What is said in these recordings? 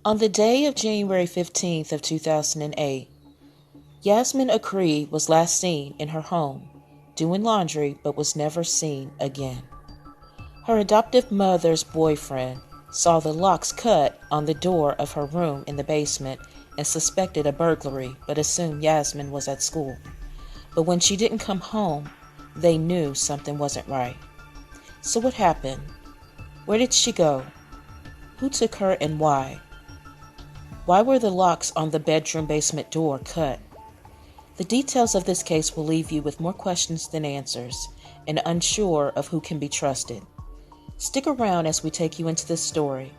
On the day of January 15th of 2008, Yasmin Acree was last seen in her home, doing laundry, but was never seen again. Her adoptive mother's boyfriend saw the locks cut on the door of her room in the basement and suspected a burglary, but assumed Yasmin was at school. But when she didn't come home, they knew something wasn't right. So what happened? Where did she go? Who took her and why? Why were the locks on the bedroom basement door cut? The details of this case will leave you with more questions than answers and unsure of who can be trusted. Stick around as we take you into this story,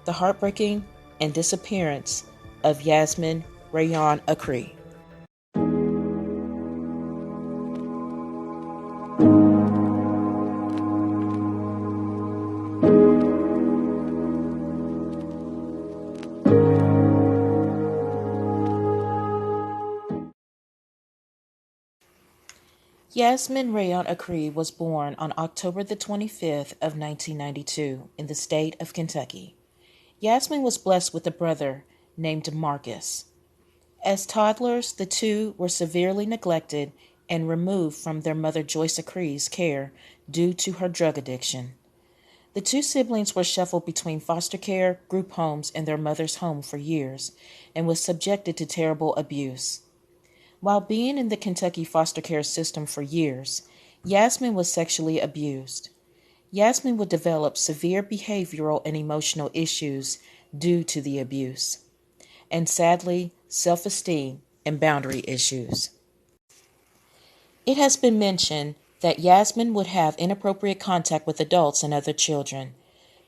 the heartbreaking and disappearance of Yasmin Rayon Acree. Yasmin Rayon Acree was born on October the 25th of 1992 in the state of Kentucky. Yasmin was blessed with a brother named Marcus. As toddlers, the two were severely neglected and removed from their mother Joyce Acree's care due to her drug addiction. The two siblings were shuffled between foster care, group homes, and their mother's home for years and was subjected to terrible abuse. While being in the Kentucky foster care system for years, Yasmin was sexually abused. Yasmin would develop severe behavioral and emotional issues due to the abuse, and sadly, self-esteem and boundary issues. It has been mentioned that Yasmin would have inappropriate contact with adults and other children,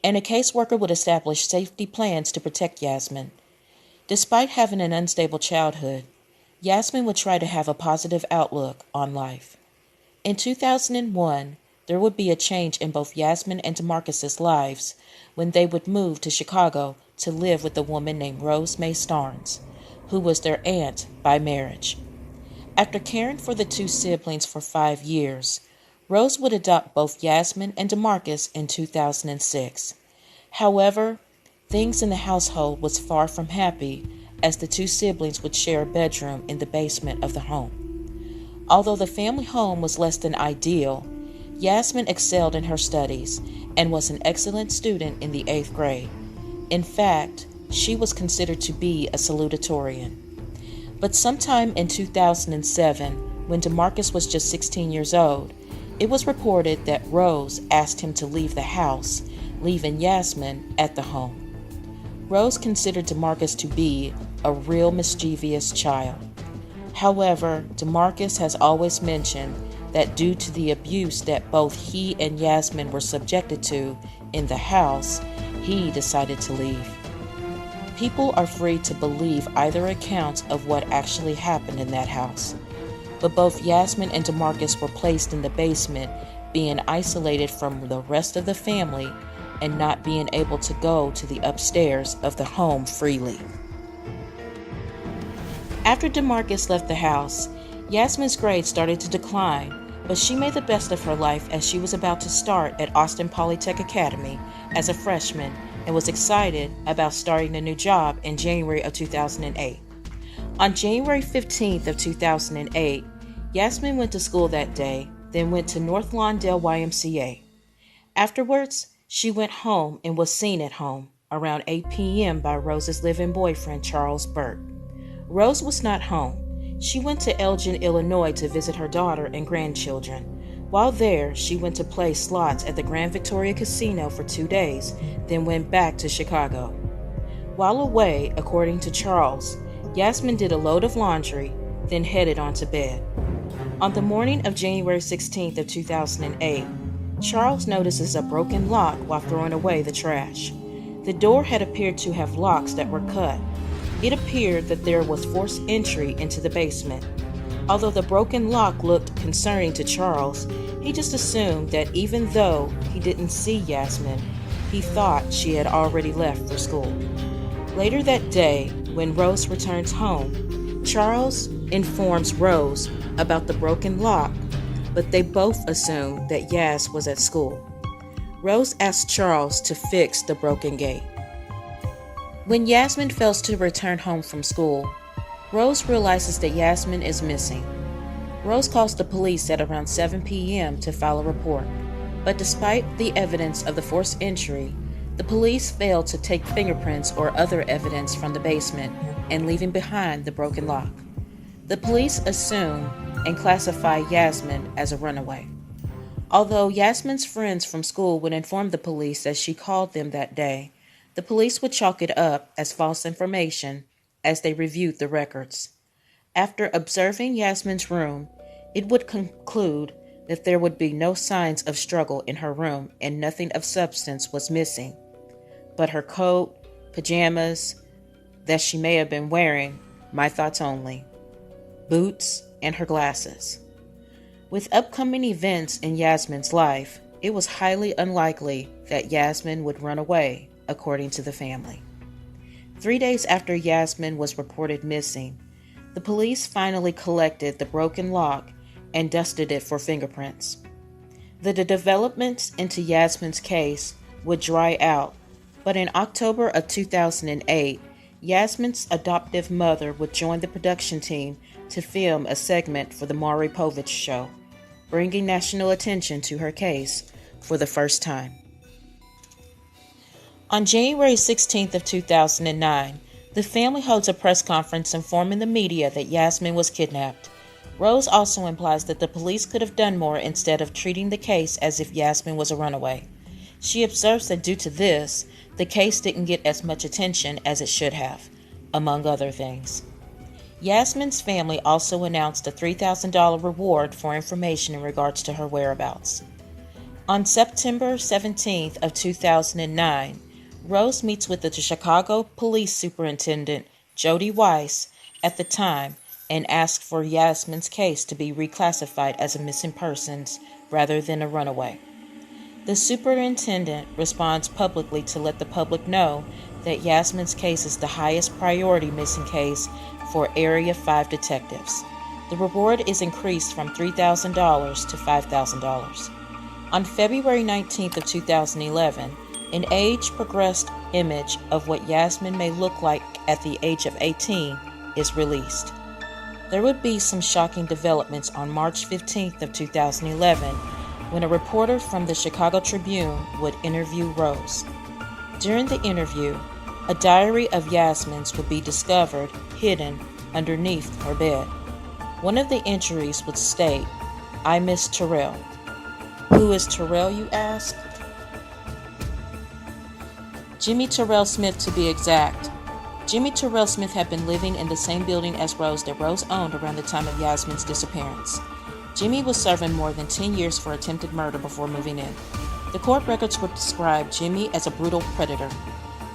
and a caseworker would establish safety plans to protect Yasmin. Despite having an unstable childhood, Yasmin would try to have a positive outlook on life. In 2001, there would be a change in both Yasmin and DeMarcus's lives when they would move to Chicago to live with a woman named Rose Mae Starnes, who was their aunt by marriage. After caring for the two siblings for 5 years, Rose would adopt both Yasmin and DeMarcus in 2006. However, things in the household was far from happy, as the two siblings would share a bedroom in the basement of the home. Although the family home was less than ideal, Yasmin excelled in her studies and was an excellent student in the 8th grade. In fact, she was considered to be a salutatorian. But sometime in 2007, when DeMarcus was just 16 years old, it was reported that Rose asked him to leave the house, leaving Yasmin at the home. Rose considered DeMarcus to be a real mischievous child. However, DeMarcus has always mentioned that due to the abuse that both he and Yasmin were subjected to in the house, he decided to leave. People are free to believe either account of what actually happened in that house, but both Yasmin and DeMarcus were placed in the basement, being isolated from the rest of the family and not being able to go to the upstairs of the home freely. After DeMarcus left the house, Yasmin's grades started to decline, but she made the best of her life as she was about to start at Austin Polytech Academy as a freshman and was excited about starting a new job in January of 2008. On January 15th of 2008, Yasmin went to school that day, then went to North Lawndale YMCA. Afterwards, she went home and was seen at home around 8 p.m. by Rose's live-in boyfriend, Charles Burt. Rose was not home. She went to Elgin, Illinois to visit her daughter and grandchildren. While there, she went to play slots at the Grand Victoria Casino for 2 days, then went back to Chicago. While away, according to Charles, Yasmin did a load of laundry, then headed on to bed. On the morning of January 16th of 2008, Charles notices a broken lock while throwing away the trash. The door had appeared to have locks that were cut. It appeared that there was forced entry into the basement. Although the broken lock looked concerning to Charles, he just assumed that even though he didn't see Yasmin, he thought she had already left for school. Later that day, when Rose returns home, Charles informs Rose about the broken lock, but they both assume that Yas was at school. Rose asks Charles to fix the broken gate. When Yasmin fails to return home from school, Rose realizes that Yasmin is missing. Rose calls the police at around 7 p.m. to file a report, but despite the evidence of the forced entry, the police fail to take fingerprints or other evidence from the basement and leaving behind the broken lock. The police assume and classify Yasmin as a runaway. Although Yasmin's friends from school would inform the police that she called them that day, the police would chalk it up as false information as they reviewed the records. After observing Yasmin's room, it would conclude that there would be no signs of struggle in her room and nothing of substance was missing, but her coat, pajamas that she may have been wearing, my thoughts only, boots, and her glasses. With upcoming events in Yasmin's life, it was highly unlikely that Yasmin would run away, according to the family. 3 days after Yasmin was reported missing, the police finally collected the broken lock and dusted it for fingerprints. The developments into Yasmin's case would dry out, but in October of 2008, Yasmin's adoptive mother would join the production team to film a segment for the Maury Povich show, bringing national attention to her case for the first time. On January 16th of 2009, the family holds a press conference informing the media that Yasmin was kidnapped. Rose also implies that the police could have done more instead of treating the case as if Yasmin was a runaway. She observes that due to this, the case didn't get as much attention as it should have, among other things. Yasmin's family also announced a $3,000 reward for information in regards to her whereabouts. On September 17th of 2009, Rose meets with the Chicago Police Superintendent, Jody Weiss, at the time and asks for Yasmin's case to be reclassified as a missing persons rather than a runaway. The superintendent responds publicly to let the public know that Yasmin's case is the highest priority missing case for Area 5 detectives. The reward is increased from $3,000 to $5,000. On February 19th of 2011, an age-progressed image of what Yasmin may look like at the age of 18 is released. There would be some shocking developments on March 15th of 2011 when a reporter from the Chicago Tribune would interview Rose. During the interview, a diary of Yasmin's would be discovered hidden underneath her bed. One of the entries would state, "I miss Terrell." Who is Terrell, you ask? Jimmy Terrell Smith, to be exact. Jimmy Terrell Smith had been living in the same building as Rose that Rose owned around the time of Yasmin's disappearance. Jimmy was serving more than 10 years for attempted murder before moving in. The court records would describe Jimmy as a brutal predator.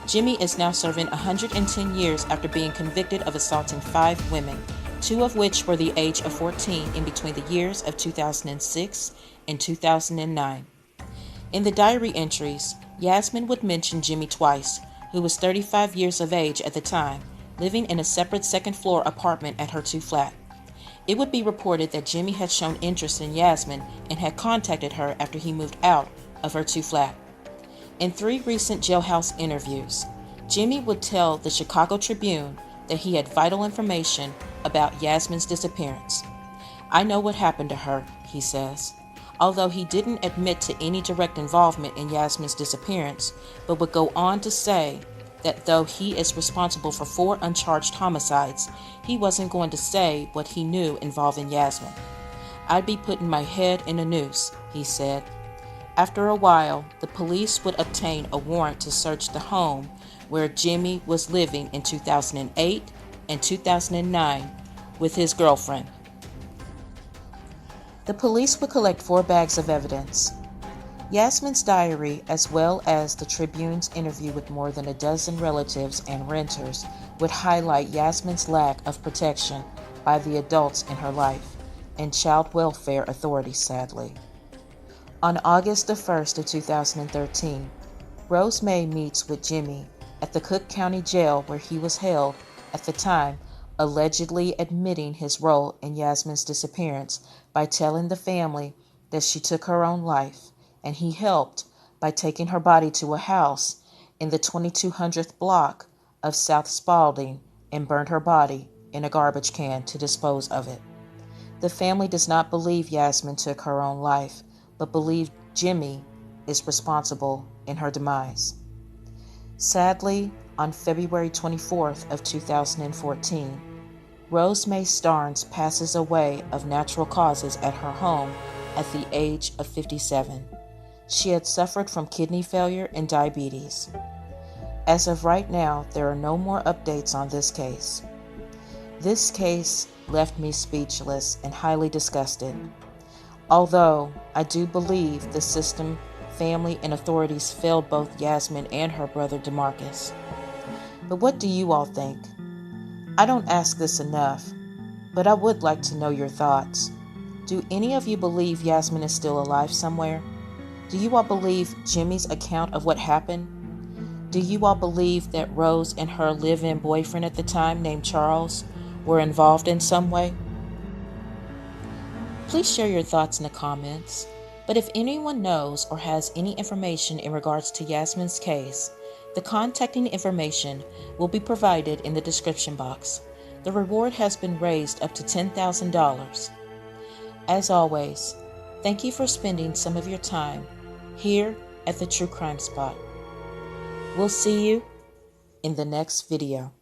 Jimmy is now serving 110 years after being convicted of assaulting 5 women, 2 of which were the age of 14 in between the years of 2006 and 2009. In the diary entries, Yasmin would mention Jimmy twice, who was 35 years of age at the time, living in a separate second-floor apartment at her 2 flat. It would be reported that Jimmy had shown interest in Yasmin and had contacted her after he moved out of her 2 flat. In 3 recent jailhouse interviews, Jimmy would tell the Chicago Tribune that he had vital information about Yasmin's disappearance. "I know what happened to her," he says, although he didn't admit to any direct involvement in Yasmin's disappearance, but would go on to say that though he is responsible for 4 uncharged homicides, he wasn't going to say what he knew involving Yasmin. "I'd be putting my head in a noose," he said. After a while, the police would obtain a warrant to search the home where Jimmy was living in 2008 and 2009 with his girlfriend. The police would collect 4 bags of evidence. Yasmin's diary, as well as the Tribune's interview with more than a dozen relatives and renters, would highlight Yasmin's lack of protection by the adults in her life and child welfare authorities, sadly. On August the 1st of 2013, Rose May meets with Jimmy at the Cook County Jail where he was held at the time, allegedly admitting his role in Yasmin's disappearance by telling the family that she took her own life, and he helped by taking her body to a house in the 2200th block of South Spalding and burned her body in a garbage can to dispose of it. The family does not believe Yasmin took her own life, but believe Jimmy is responsible in her demise. Sadly, on February 24th of 2014, Rose Mae Starnes passes away of natural causes at her home at the age of 57. She had suffered from kidney failure and diabetes. As of right now, there are no more updates on this case. This case left me speechless and highly disgusted. Although I do believe the system, family, and authorities failed both Yasmin and her brother DeMarcus. But what do you all think? I don't ask this enough, but I would like to know your thoughts. Do any of you believe Yasmin is still alive somewhere? Do you all believe Jimmy's account of what happened? Do you all believe that Rose and her live-in boyfriend at the time, named Charles, were involved in some way? Please share your thoughts in the comments. But if anyone knows or has any information in regards to Yasmin's case, the contacting information will be provided in the description box. The reward has been raised up to $10,000. As always, thank you for spending some of your time here at the True Crime Spot. We'll see you in the next video.